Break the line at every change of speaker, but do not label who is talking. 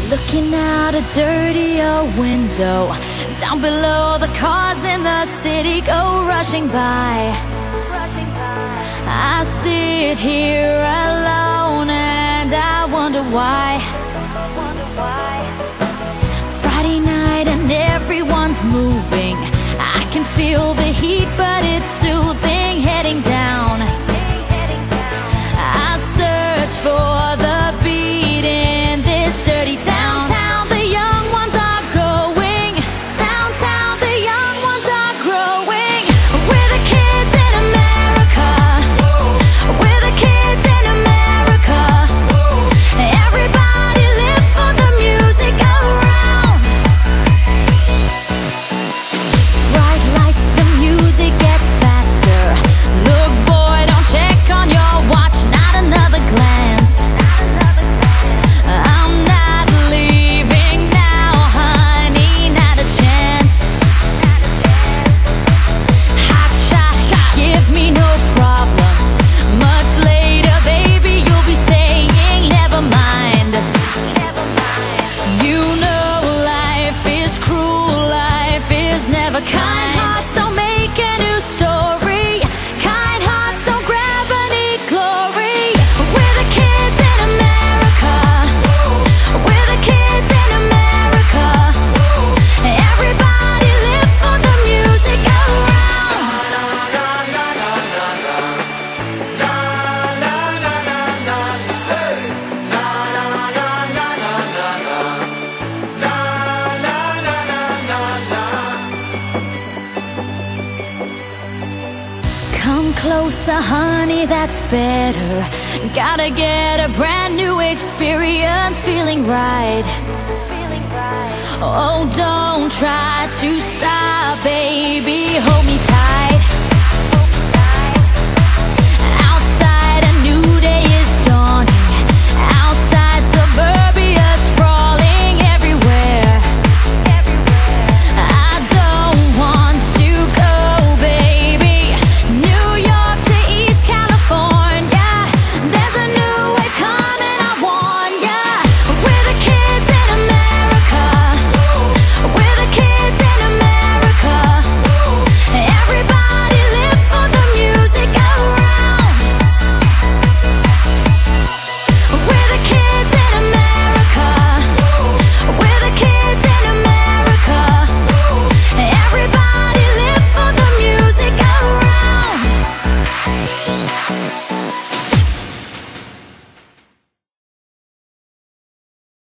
Looking out a dirty old window, down below the cars in the city go rushing by. I sit here alone and I wonder why. Friday night and everyone's moving, I can feel the heat but it's soothing. Heading down, I search for the beat in this dirty town. Downtown, the young ones are going. Downtown, the young ones are growing. We're the kids in America. We're the kids in America. Everybody live for the music around. Bright lights, the music gets faster. Look boy, don't check on your watch, not another glance. I'm not leaving now, honey, not a chance. Hot shot, give me no problems. Much later, baby, you'll be saying never mind. You know life is cruel, life is never kind. Kind hearts don't make a new story. Kind hearts don't grab any glory. We're the kids in America. We're the kids in America. Everybody live for the music around. Come closer, honey, that's better. Gotta get a brand new experience, feeling right. Oh, don't try to stop, baby, hold me tight.